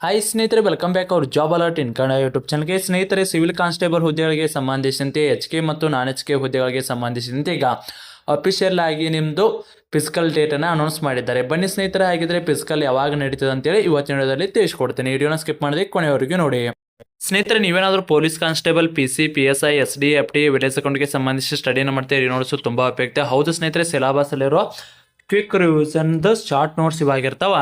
Hi ಸ್ನೇಹಿತರೆ, welcome back ಅವ್ರ job alert ಇನ್ Kannada YouTube ಚಾನಲ್ಗೆ. ಸ್ನೇಹಿತರೆ, ಸಿವಿಲ್ ಕಾನ್ಸ್ಟೇಬಲ್ ಹುದ್ದೆಗಳಿಗೆ ಸಂಬಂಧಿಸಿದಂತೆ HK ಮತ್ತು non-HK ಹುದ್ದೆಗಳಿಗೆ ಸಂಬಂಧಿಸಿದಂತೆ ಈಗ ಅಫಿಷಿಯಲ್ ಆಗಿ ನಿಮ್ಮದು ಫಿಸಿಕಲ್ ಡೇಟನ್ನು ಅನೌನ್ಸ್ ಮಾಡಿದ್ದಾರೆ. ಬನ್ನಿ ಸ್ನೇಹಿತರೆ, ಹಾಗಿದ್ರೆ ಫಿಸಿಕಲ್ ಯಾವಾಗ ನಡೀತದೆ ಅಂತೇಳಿ ಇವತ್ತಿನ ವಿಡಿಯೋದಲ್ಲಿ ತಿಳಿಸ್ಕೊಡ್ತೀನಿ. ವಿಡಿಯೋನ ಸ್ಕಿಪ್ ಮಾಡದೆ ಕೊನೆಯವರೆಗೂ ನೋಡಿ. ಸ್ನೇಹಿತರೆ, ನೀವೇನಾದರೂ police constable, PC, PSI, SD, FD, village ಅಕೌಂಟ್ಗೆ ಸಂಬಂಧಿಸಿ ಸ್ಟಡಿನ ಮಾಡ್ತೀರಿ ನೋಟ್ಸು ತುಂಬ ಉಪಯುಕ್ತ. ಹೌದು ಸ್ನೇಹಿತರೆ, ಸಿಲೆಬಸಲ್ಲಿರೋ ಕ್ವಿಕ್ ರಿವಿಷನ್ದು ಶಾರ್ಟ್ ನೋಟ್ಸ್ ಇವಾಗಿರ್ತಾವ.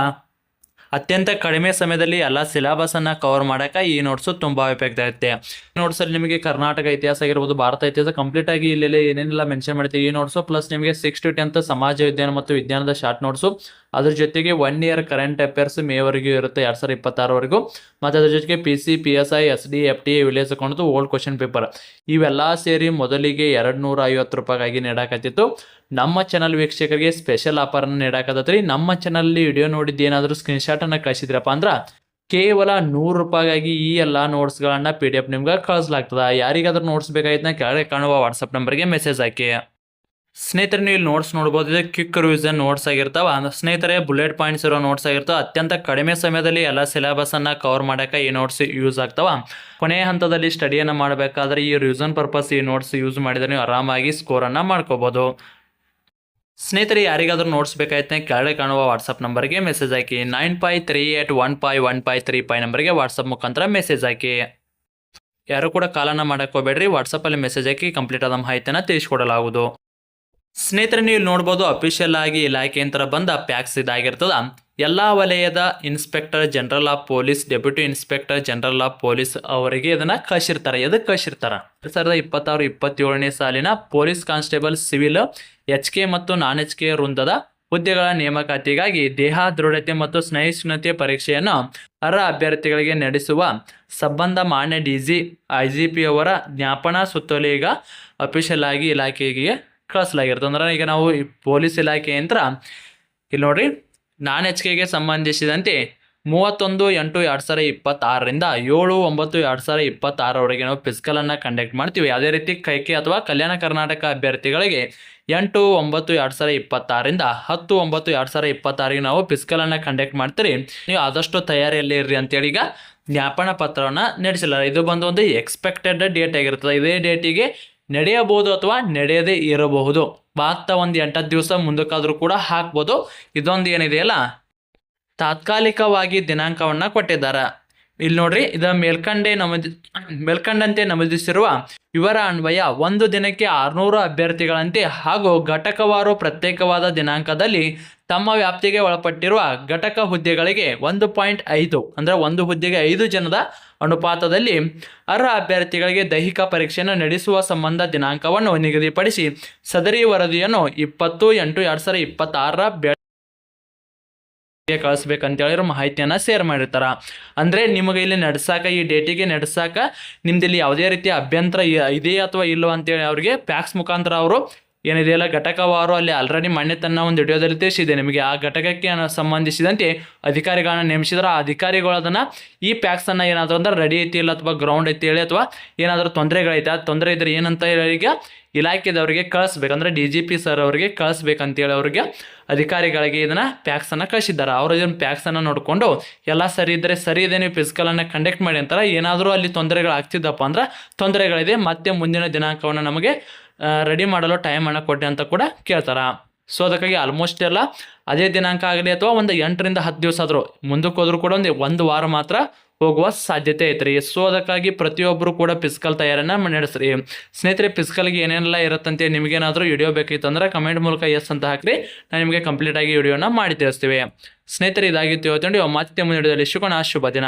ಅತ್ಯಂತ ಕಡಿಮೆ ಸಮಯದಲ್ಲಿ ಎಲ್ಲ ಸಿಲೆಬಸನ್ನು ಕವರ್ ಮಾಡೋಕೆ ಈ ನೋಟ್ಸು ತುಂಬ ಉಪಯುಕ್ತ ಆಗುತ್ತೆ. ಈ ನೋಟ್ಸಲ್ಲಿ ನಿಮಗೆ ಕರ್ನಾಟಕ ಇತಿಹಾಸ ಆಗಿರ್ಬೋದು, ಭಾರತ ಇತಿಹಾಸ ಕಂಪ್ಲೀಟಾಗಿ ಇಲ್ಲಿ ಏನೇನೆಲ್ಲ ಮೆನ್ಷನ್ ಮಾಡ್ತೀವಿ ಈ ನೋಟ್ಸು. ಪ್ಲಸ್ ನಿಮಗೆ 6 to 10th ಸಮಾಜ ವಿಜ್ಞಾನ ಮತ್ತು ವಿಜ್ಞಾನದ ಶಾರ್ಟ್ ನೋಟ್ಸು. ಅದ್ರ ಜೊತೆಗೆ 1 year ಕರೆಂಟ್ ಅಫೇರ್ಸ್ ಮೇವರೆಗೂ ಇರುತ್ತೆ, 2026ವರೆಗೂ. ಮತ್ತು ಅದ್ರ ಜೊತೆಗೆ PC, PSI, SD, FD, village ಅಕೌಂಟ್ದು ಓಲ್ಡ್ ಕ್ವಶನ್ ಪೇಪರ್ ಇವೆಲ್ಲ ಸೇರಿ ಮೊದಲಿಗೆ 250 ರೂಪಾಯಿಗಾಗಿ ನೀಡಾಕತ್ತಿತ್ತು. ನಮ್ಮ ಚಾನಲ್ ವೀಕ್ಷಕರಿಗೆ ಸ್ಪೆಷಲ್ ಆಫರನ್ನು ನೀಡಾಕತ್ತೈತ್ರಿ. ನಮ್ಮ ಚಾನಲ್ಲಿ ವಿಡಿಯೋ ನೋಡಿದ್ದು ಏನಾದರೂ ಸ್ಕ್ರೀನ್ಶಾಟನ್ನು ಕಳಿಸಿದ್ರಪ್ಪ ಅಂದ್ರೆ ಕೇವಲ 100 ರೂಪಾಯಿಗಾಗಿ ಈ ಎಲ್ಲ ನೋಟ್ಸ್ಗಳನ್ನು PDF ನಿಮ್ಗೆ ಕಳಿಸ್ಲಾಗ್ತದೆ. ಯಾರಿಗಾದ್ರೂ ನೋಟ್ಸ್ ಬೇಕಾಗಿತ್ತು ಕೆಳಗೆ ಕಾಣುವ ವಾಟ್ಸಪ್ ನಂಬರ್ಗೆ ಮೆಸೇಜ್ ಹಾಕಿ. ಸ್ನೇಹಿತರೆ, ನೀವು ಇಲ್ಲಿ ನೋಟ್ಸ್ ನೋಡ್ಬೋದು. ಇದು ಕ್ವಿಕ್ ರಿವಿಷನ್ ನೋಟ್ಸ್ ಆಗಿರ್ತಾವೆ. ಸ್ನೇಹಿತರೆ, ಬುಲೆಟ್ ಪಾಯಿಂಟ್ಸ್ ಇರೋ ನೋಟ್ಸ್ ಆಗಿರ್ತಾವೆ. ಅತ್ಯಂತ ಕಡಿಮೆ ಸಮಯದಲ್ಲಿ ಎಲ್ಲ ಸಿಲೆಬಸನ್ನು ಕವರ್ ಮಾಡೋಕೆ ಈ ನೋಟ್ಸ್ ಯೂಸ್ ಆಗ್ತಾವೆ. ಕೊನೆಯ ಹಂತದಲ್ಲಿ ಸ್ಟಡಿಯನ್ನು ಮಾಡಬೇಕಾದ್ರೆ ಈ ರಿವಿಷನ್ ಪರ್ಪಸ್ ಈ ನೋಟ್ಸ್ ಯೂಸ್ ಮಾಡಿದರೆ ನೀವು ಆರಾಮಾಗಿ ಸ್ಕೋರನ್ನು ಮಾಡ್ಕೋಬೋದು. ಸ್ನೇಹಿತರೆ, ಯಾರಿಗಾದ್ರೂ ನೋಟ್ಸ್ ಬೇಕಾಯ್ತು ಕೆಳಗೆ ಕಾಣುವ ವಾಟ್ಸಪ್ ನಂಬರ್ಗೆ ಮೆಸೇಜ್ ಹಾಕಿ. 9538151535 ನಂಬರ್ಗೆ ವಾಟ್ಸಪ್ ಮುಖಾಂತರ ಮೆಸೇಜ್ ಹಾಕಿ. ಯಾರು ಕೂಡ ಕಾಲನ್ನು ಮಾಡೋಕ್ಕೆ ಹೋಗಬೇಡ್ರಿ. ವಾಟ್ಸಪ್ಪಲ್ಲಿ ಮೆಸೇಜ್ ಹಾಕಿ ಕಂಪ್ಲೀಟ್ ಆದ ಮಾಹಿತಿಯನ್ನು ತಿಳಿಸ್ಕೊಡಲಾಗುವುದು. ಸ್ನೇಹಿತರೆ, ನೀವು ನೋಡ್ಬೋದು ಅಫಿಷಿಯಲ್ ಆಗಿ ಇಲಾಖೆಯಿಂದ ಬಂದ ಪ್ಯಾಕ್ಸ್ ಇದಾಗಿರ್ತದ. ಎಲ್ಲ ವಲಯದ inspector general of police, deputy inspector general of police ಅವರಿಗೆ ಇದನ್ನು ಕಳಿಸಿರ್ತಾರೆ. ಎದಕ್ಕೆ ಕಳಿಸಿರ್ತಾರೆ? 2026-27ನೇ ಸಾಲಿನ ಪೊಲೀಸ್ ಕಾನ್ಸ್ಟೇಬಲ್, ಸಿವಿಲ್, HK ಮತ್ತು non-HK ವೃಂದದ ಹುದ್ದೆಗಳ ನೇಮಕಾತಿಗಾಗಿ ದೇಹ ದೃಢತೆ ಮತ್ತು ಸಹಿಷ್ಣುತೆ ಪರೀಕ್ಷೆಯನ್ನು ಅರ್ಹ ಅಭ್ಯರ್ಥಿಗಳಿಗೆ ನಡೆಸುವ ಸಂಬಂಧ ಮಾನ್ಯ IGP ಅವರ ಜ್ಞಾಪನಾ ಸುತ್ತೋಲೆ ಈಗ ಅಫಿಷಿಯಲ್ ಆಗಿ ಇಲಾಖೆಗೆ ಕಳಿಸಲಾಗಿರುತ್ತೆ. ಅಂದ್ರೆ ಈಗ ನಾವು ಈ ಪೊಲೀಸ್ ಇಲಾಖೆ ಯಂತ್ರ ಇಲ್ಲಿ ನೋಡ್ರಿ, non-HKಗೆ ಸಂಬಂಧಿಸಿದಂತೆ 31/8/2026ರಿಂದ 7/9/2026ವರೆಗೆ ನಾವು ಫಿಸಿಕಲನ್ನು ಕಂಡಕ್ಟ್ ಮಾಡ್ತೀವಿ. ಅದೇ ರೀತಿ ಕೈಕೆ ಅಥವಾ ಕಲ್ಯಾಣ ಕರ್ನಾಟಕ ಅಭ್ಯರ್ಥಿಗಳಿಗೆ 8/9/2026ರಿಂದ 10/9/2026ಗೆ ನಾವು ಫಿಸಿಕಲನ್ನು ಕಂಡಕ್ಟ್ ಮಾಡ್ತೀರಿ. ನೀವು ಆದಷ್ಟು ತಯಾರಿಯಲ್ಲಿ ಇರ್ರಿ ಅಂತೇಳಿ ಈಗ ಜ್ಞಾಪನ ಪತ್ರವನ್ನು ನಡೆಸಿಲ್ಲ. ಇದು ಬಂದು ಒಂದು ಎಕ್ಸ್ಪೆಕ್ಟೆಡ್ ಡೇಟ್ ಆಗಿರ್ತದೆ. ಇದೇ ಡೇಟಿಗೆ ನಡೆಯಬಹುದು ಅಥವಾ ನಡೆಯದೇ ಇರಬಹುದು. ಮಾತ್ರ ಒಂದು 8 ದಿವಸ ಮುಂದಕ್ಕಾದರೂ ಕೂಡ ಹಾಕ್ಬೋದು. ಇದೊಂದು ಏನಿದೆಯಲ್ಲ, ತಾತ್ಕಾಲಿಕವಾಗಿ ದಿನಾಂಕವನ್ನು ಕೊಟ್ಟಿದ್ದಾರೆ. ಇಲ್ಲಿ ನೋಡ್ರಿ, ಇದು ಮೇಲ್ಕಂಡಂತೆ ನಮೂದಿಸಿರುವ ಇವರ ಅನ್ವಯ ಒಂದು ದಿನಕ್ಕೆ 600 ಅಭ್ಯರ್ಥಿಗಳಂತೆ ಹಾಗೂ ಘಟಕವಾರು ಪ್ರತ್ಯೇಕವಾದ ದಿನಾಂಕದಲ್ಲಿ ತಮ್ಮ ವ್ಯಾಪ್ತಿಗೆ ಒಳಪಟ್ಟಿರುವ ಘಟಕ ಹುದ್ದೆಗಳಿಗೆ 1.5 ಅಂದರೆ ಒಂದು ಹುದ್ದೆಗೆ 5 ಜನದ ಅನುಪಾತದಲ್ಲಿ ಅರ್ಹ ಅಭ್ಯರ್ಥಿಗಳಿಗೆ ದೈಹಿಕ ಪರೀಕ್ಷೆಯನ್ನು ನಡೆಸುವ ಸಂಬಂಧ ದಿನಾಂಕವನ್ನು ನಿಗದಿಪಡಿಸಿ ಸದರಿ ವರದಿಯನ್ನು 20/8/2026 ಕಳಿಸ್ಬೇಕಂತೇಳಿರೋ ಮಾಹಿತಿಯನ್ನು ಶೇರ್ ಮಾಡಿರ್ತಾರ. ಅಂದರೆ ನಿಮಗೆ ಇಲ್ಲಿ ನಡ್ಸಾಕ, ಈ ಡೇಟಿಗೆ ನಡ್ಸಾಕ ನಿಮ್ದು ಇಲ್ಲಿ ಯಾವುದೇ ರೀತಿಯ ಅಭ್ಯಂತರ ಇದೆಯಾ ಅಥವಾ ಇಲ್ಲೋ ಅಂತೇಳಿ ಅವ್ರಿಗೆ ಪ್ಯಾಕ್ಸ್ ಮುಖಾಂತರ ಅವರು ಏನಿದೆಯಲ್ಲ ಘಟಕವಾರು ಅಲ್ಲಿ ಆಲ್ರೆಡಿ ಮೊನ್ನೆ ತನ್ನ ಒಂದು ವಿಡಿಯೋದಲ್ಲಿ ತಿಳಿಸಿದೆ ನಿಮಗೆ. ಆ ಘಟಕಕ್ಕೆ ಸಂಬಂಧಿಸಿದಂತೆ ಅಧಿಕಾರಿಗಳನ್ನ ನೇಮಿಸಿದ್ರೆ ಆ ಅಧಿಕಾರಿಗಳು ಅದನ್ನು ಈ ಪ್ಯಾಕ್ಸನ್ನು ಏನಾದರೂ ಅಂದ್ರೆ ರೆಡಿ ಐತಿ ಇಲ್ಲ ಅಥವಾ ಗ್ರೌಂಡ್ ಐತಿ ಹೇಳಿ ಅಥವಾ ಏನಾದರೂ ತೊಂದರೆಗಳೈತೆ, ಆ ತೊಂದರೆ ಇದ್ರೆ ಏನಂತ ಹೇಳಿ ಈಗ ಇಲಾಖೆದವರಿಗೆ ಕಳಿಸ್ಬೇಕು. ಅಂದರೆ DGP ಸರ್ ಅವರಿಗೆ ಕಳಿಸ್ಬೇಕಂತೇಳಿ ಅವ್ರಿಗೆ ಅಧಿಕಾರಿಗಳಿಗೆ ಇದನ್ನು ಪ್ಯಾಕ್ಸನ್ನು ಕಳಿಸಿದ್ದಾರೆ. ಅವರು ಇದನ್ನು ಪ್ಯಾಕ್ಸನ್ನು ನೋಡಿಕೊಂಡು ಎಲ್ಲ ಸರಿ ಇದ್ದರೆ ಸರಿ ಇದೆ, ನೀವು ಫಿಸಿಕಲನ್ನು ಕಂಡಕ್ಟ್ ಮಾಡಿ ಅಂತಾರೆ. ಏನಾದರೂ ಅಲ್ಲಿ ತೊಂದರೆಗಳಾಗ್ತಿದ್ದಪ್ಪ ಅಂದ್ರೆ ತೊಂದರೆಗಳಿದೆ, ಮತ್ತೆ ಮುಂದಿನ ದಿನಾಂಕವನ್ನು ನಮಗೆ ರೆಡಿ ಮಾಡಲು ಟೈಮನ್ನು ಕೊಟ್ಟೆ ಅಂತ ಕೂಡ ಕೇಳ್ತಾರೆ. ಸೊ ಅದಕ್ಕಾಗಿ ಆಲ್ಮೋಸ್ಟ್ ಎಲ್ಲ ಅದೇ ದಿನಾಂಕ ಆಗಲಿ ಅಥವಾ ಒಂದು 8ರಿಂದ 10 ದಿವಸ ಆದರೂ ಮುಂದಕ್ಕೆ ಹೋದರೂ ಕೂಡ ಒಂದು ವಾರ ಮಾತ್ರ ಹೋಗುವ ಸಾಧ್ಯತೆ ಐತ್ರಿ. ಸೊ ಅದಕ್ಕಾಗಿ ಪ್ರತಿಯೊಬ್ಬರು ಕೂಡ ಫಿಸಿಕಲ್ ತಯಾರಿಯನ್ನು ನಡೆಸ್ರಿ. ಸ್ನೇಹಿತರೆ, ಫಿಸಿಕಲ್ಗೆ ಏನೇನೆಲ್ಲ ಇರುತ್ತಂತೆ ನಿಮಗೇನಾದರೂ ವಿಡಿಯೋ ಬೇಕಿತ್ತು ಅಂದ್ರೆ ಕಮೆಂಟ್ ಮೂಲಕ ಎಸ್ ಅಂತ ಹಾಕ್ರಿ. ನಾನು ನಿಮಗೆ ಕಂಪ್ಲೀಟಾಗಿ ವಿಡಿಯೋನ ಮಾಡಿ ತಿಳಿಸ್ತೀವಿ. ಸ್ನೇಹಿತರೆ, ಇದಾಗಿತ್ತು ಇವತ್ತು. ಮತ್ತೆ ಮುಂದಿನ ವಿಡಿಯೋದಲ್ಲಿ ಸಿಗೋಣ. ಶುಭ ದಿನ.